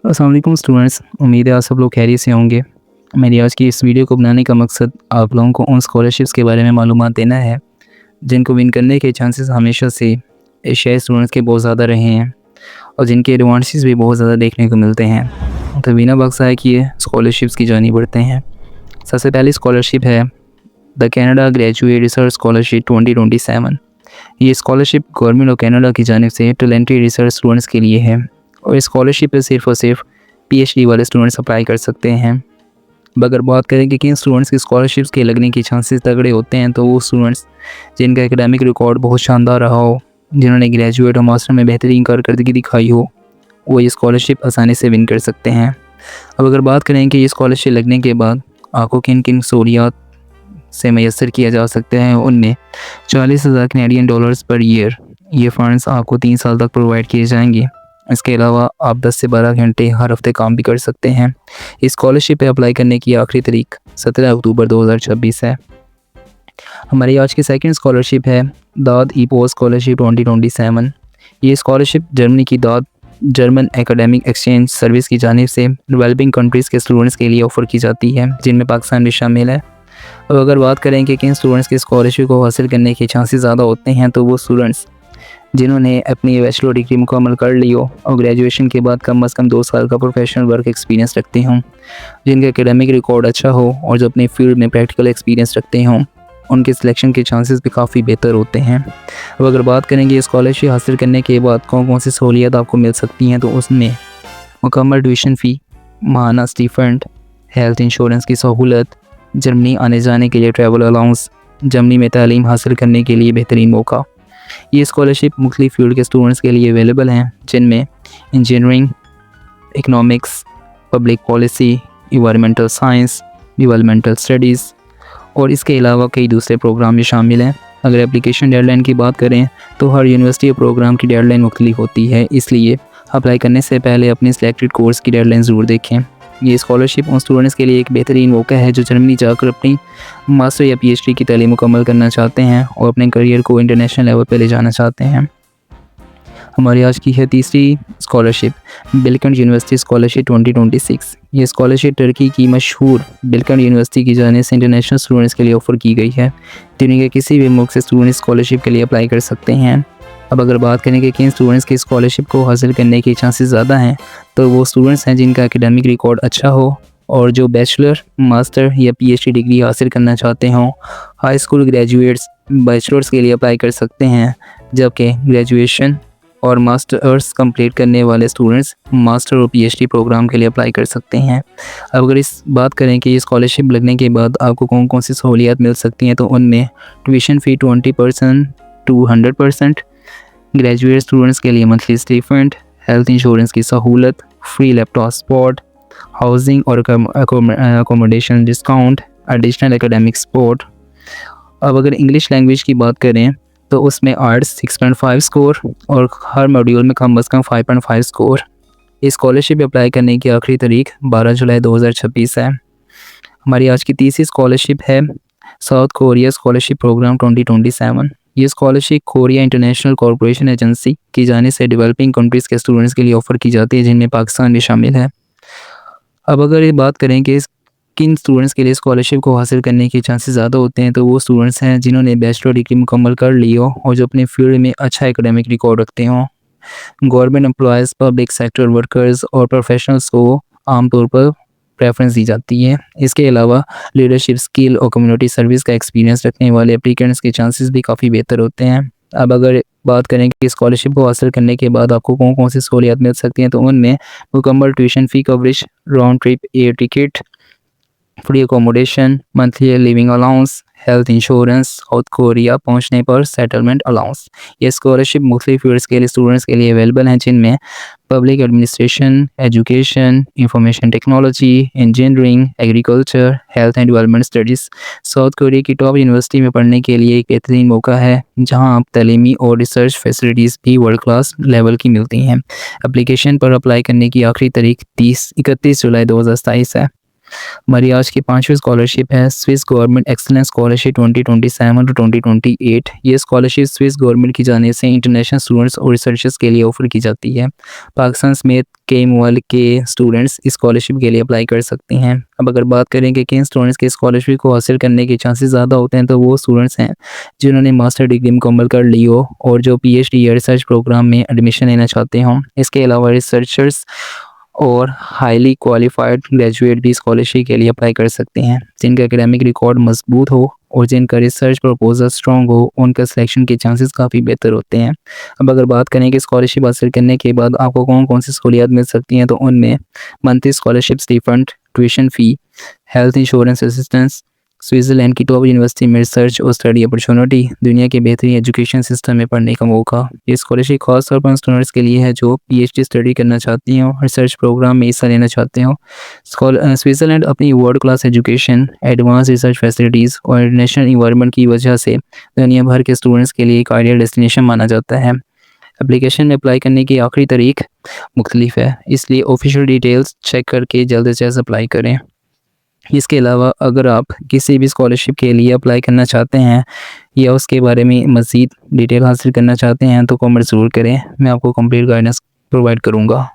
अस्सलाम वालेकुम स्टूडेंट्स, उम्मीद है आप सब लोग खैरियत से होंगे। मेरी आज की इस वीडियो को बनाने का मकसद आप लोगों को उन स्कॉलरशिप्स के बारे में मालूमात देना है जिनको विन करने के चांसेस हमेशा से एशियाई स्टूडेंट्स के बहुत ज़्यादा रहे हैं और जिनके एडवांटेजेस भी बहुत ज़्यादा देखने को मिलते हैं। तो बिना वक्त ज़ाया किए स्कॉलरशिप्स की जानी बढ़ते हैं। सबसे पहली स्कॉलरशिप है the Canada graduate research scholarship 2027। ये स्कॉलरशिप गवर्नमेंट ऑफ कनाडा की जानिब से टैलेंटेड रिसर्च स्टूडेंट्स के लिए है और इस स्कॉलरशिप पर सिर्फ़ और सिर्फ पीएचडी वाले स्टूडेंट्स अप्लाई कर सकते हैं। अब अगर बात करें कि किन स्टूडेंट्स की स्कॉलरशिप्स के लगने के चांसेस तगड़े होते हैं, तो वो स्टूडेंट्स जिनका एकेडमिक रिकॉर्ड बहुत शानदार रहा हो, जिन्होंने ग्रेजुएट और मास्टर में बेहतरीन कारकर्दगी दिखाई हो, वो ये स्कॉलरशिप आसानी से विन कर सकते हैं। अब अगर बात करें कि ये स्कॉलरशिप लगने के बाद आपको किन किन सहूलियात से मैसर किया जा सकता है, उनमें 40,000 कैनेडियन डॉलर्स पर ईयर ये फ़ंड्स आपको 3 साल तक प्रोवाइड किए जाएंगे। इसके अलावा आप 10 से 12 घंटे हर हफ्ते काम भी कर सकते हैं। इस स्कॉलरशिप पे अप्लाई करने की आखिरी तारीख 17 अक्टूबर 2026 है। हमारी आज की सेकंड स्कॉलरशिप है दाद ईपोस स्कॉलरशिप 2027। ये स्कॉलरशिप जर्मनी की दाद जर्मन एकेडमिक एक्सचेंज सर्विस की जानिब से डेवलपिंग कंट्रीज़ के स्टूडेंट्स के लिए ऑफ़र की जाती है, जिनमें पाकिस्तान भी शामिल है। अब अगर बात करें कि किन स्टूडेंट्स की स्कॉलरशिप को हासिल करने के चांसेस ज़्यादा होते हैं, तो वो स्टूडेंट्स जिन्होंने अपनी बैचलर डिग्री मुकम्मल कर ली हो और ग्रेजुएशन के बाद कम से कम 2 साल का प्रोफेशनल वर्क एक्सपीरियंस रखते हों, जिनका एकेडमिक रिकॉर्ड अच्छा हो और जो अपने फील्ड में प्रैक्टिकल एक्सपीरियंस रखते हों, उनके सिलेक्शन के चांसेस भी काफ़ी बेहतर होते हैं। अब अगर बात करेंगे स्कॉलरशिप हासिल करने के बाद कौन कौन सी सहूलियत आपको मिल सकती हैं, तो उसमें मुकम्मल ट्यूशन फ़ी, माहाना स्टीफंड, हेल्थ इंश्योरेंस की सहूलत, जर्मनी आने जाने के लिए ट्रैवल अलाउंस, जर्मनी में तालीम हासिल करने के लिए बेहतरीन मौका। ये स्कॉलरशिप मुख्तलिफ फील्ड के स्टूडेंट्स के लिए अवेलेबल हैं, जिनमें engineering, economics, public policy, environmental science, developmental studies और इसके अलावा कई दूसरे प्रोग्राम भी शामिल हैं। अगर एप्लीकेशन डेडलाइन की बात करें, तो हर यूनिवर्सिटी और प्रोग्राम की डेडलाइन मुख्तलिफ होती है, इसलिए अप्लाई करने से पहले अपनी सिलेक्टेड कोर्स की डेडलाइन ज़रूर देखें। ये स्कॉलरशिप उन स्टूडेंट्स के लिए एक बेहतरीन मौका है जो जर्मनी जाकर अपनी मास्टर या पीएचडी की तालीम मुकम्मल करना चाहते हैं और अपने करियर को इंटरनेशनल लेवल पर ले जाना चाहते हैं। हमारी आज की है तीसरी स्कॉलरशिप बिलकंड यूनिवर्सिटी स्कॉलरशिप 2026। ये स्कॉलरशिप टर्की की मशहूर बिलकंड यूनिवर्सिटी की जानिब से इंटरनेशनल स्टूडेंट्स के लिए ऑफ़र की गई है। दुनिया के किसी भी मुल्क से स्टूडेंट स्कॉलरशिप के लिए अप्लाई कर सकते हैं। अब अगर बात करें कि किन स्टूडेंट्स की स्कॉलरशिप को हासिल करने के चांसेस ज़्यादा हैं, तो वो स्टूडेंट्स हैं जिनका एकेडमिक रिकॉर्ड अच्छा हो और जो बैचलर, मास्टर या पीएचडी डिग्री हासिल करना चाहते हों। हाई स्कूल ग्रेजुएट्स बैचलर्स के लिए अप्लाई कर सकते हैं, जबकि ग्रेजुएशन और मास्टर्स कंप्लीट करने वाले स्टूडेंट्स मास्टर और पीएचडी प्रोग्राम के लिए अप्लाई कर सकते हैं। अब अगर इस बात करें कि ये स्कॉलरशिप लगने के बाद आपको कौन कौन सी सहूलियात मिल सकती हैं, तो उनमें tuition fee 20% to 100%, graduate students के लिए मंथली स्टीफंड, हेल्थ इंश्योरेंस की सहूलत, फ्री लैपटॉप सपोर्ट, हाउसिंग और accommodation discount, additional academic support. अब अगर इंग्लिश लैंग्वेज की बात करें, तो उसमें आर्ट्स 6.5 स्कोर और हर मॉड्यूल में कम से कम 5.5 स्कोर। इस स्कॉलरशिप अप्लाई करने की आखिरी तारीख 12 जुलाई 2026 है। हमारी आज की तीसरी स्कॉलरशिप है साउथ कोरिया स्कॉलरशिप प्रोग्राम 2027। ये scholarship Korea international corporation agency की जानिब से डेवलपिंग कंट्रीज़ के स्टूडेंट्स के लिए ऑफ़र की जाती है, जिनमें पाकिस्तान भी शामिल है। अब अगर ये बात करें कि किन स्टूडेंट्स के लिए स्कॉलरशिप को हासिल करने के चांसेस ज़्यादा होते हैं, तो वो स्टूडेंट्स हैं जिन्होंने बैचलर डिग्री मुकम्मल कर ली हो और जो अपने फील्ड में अच्छा एकेडमिक रिकॉर्ड रखते हों। Government employees, public sector workers और प्रोफेशनल्स को आमतौर पर प्रेफरेंस दी जाती है। इसके अलावा लीडरशिप स्किल और कम्युनिटी सर्विस का एक्सपीरियंस रखने वाले एप्लीकेंट्स के चांसेस भी काफ़ी बेहतर होते हैं। अब अगर बात करें कि स्कॉलरशिप को हासिल करने के बाद आपको कौन कौन सी सहूलियत मिल सकती हैं, तो उनमें मुकम्मल tuition fee coverage, round trip air ticket, free accommodation, monthly living allowance, health insurance, south Korea पहुंचने पर सेटलमेंट अलाउंस। ये स्कॉलरशिप मुख्तलिफ फील्ड्स के लिए स्टूडेंट्स के लिए अवेलेबल हैं, जिनमें public administration, education, information technology, engineering, agriculture, health and development studies. South Korea की टॉप यूनिवर्सिटी में पढ़ने के लिए एक बेहतरीन मौका है, जहां आप तालीमी और रिसर्च फैसिलिटीज़ भी वर्ल्ड क्लास लेवल की मिलती हैं। एप्लीकेशन पर अप्लाई करने की आखिरी तारीख 31 जुलाई 2027 है। हमारी आज की पाँचवीं स्कॉलरशिप है Swiss government excellence scholarship 2027 to 2028। ये स्कॉलरशिप स्विस गवर्नमेंट की जानिब से इंटरनेशनल स्टूडेंट्स और रिसर्चर्स के लिए ऑफर की जाती है। पाकिस्तान समेत कई ममालिक के स्टूडेंट्स इस स्कॉलरशिप के लिए अप्लाई कर सकते हैं। अब अगर बात करें कि किन स्टूडेंट्स के स्कॉलरशिप को हासिल करने के चांसेस ज़्यादा होते हैं, तो वो स्टूडेंट्स हैं जिन्होंने मास्टर डिग्री मुकम्मल कर ली हो और जो PhD या रिसर्च प्रोग्राम में एडमिशन लेना चाहते हों। इसके अलावा रिसर्चर्स और हाईली क्वालिफाइड ग्रेजुएट भी स्कॉलरशिप के लिए अप्लाई कर सकते हैं। जिनका एकेडमिक रिकॉर्ड मजबूत हो और जिनका रिसर्च प्रपोजल स्ट्रॉन्ग हो, उनका सिलेक्शन के चांसेस काफ़ी बेहतर होते हैं। अब अगर बात करें कि स्कॉलरशिप हासिल करने के बाद आपको कौन कौन सी सहूलियात मिल सकती हैं, तो उनमें monthly scholarship stipend, tuition fee, health insurance assistance, Switzerland की टॉप यूनिवर्सिटी में रिसर्च और स्टडी अपॉर्चुनिटी, दुनिया के बेहतरीन एजुकेशन सिस्टम में पढ़ने का मौका। ये स्कॉलरशिप खास तौर पर स्टूडेंट्स के लिए है जो PhD स्टडी करना चाहती हों, रिसर्च प्रोग्राम में हिस्सा लेना चाहते हों। स्विट्ज़रलैंड अपनी world class education, advance research facilities और इंटरनेशनल इन्वायरमेंट की वजह से दुनिया भर के स्टूडेंट्स के लिए एक आइडियल डेस्टिनेशन माना जाता है। एप्लीकेशन में अप्लाई करने की आखिरी तारीख मुख्तलिफ है, इसलिए ऑफिशियल डिटेल्स चेक करके जल्द से जल्द अप्लाई करें। इसके अलावा अगर आप किसी भी स्कॉलरशिप के लिए अप्लाई करना चाहते हैं या उसके बारे में मज़ीद डिटेल हासिल करना चाहते हैं, तो कमेंट ज़रूर करें। मैं आपको कंप्लीट गाइडेंस प्रोवाइड करूँगा।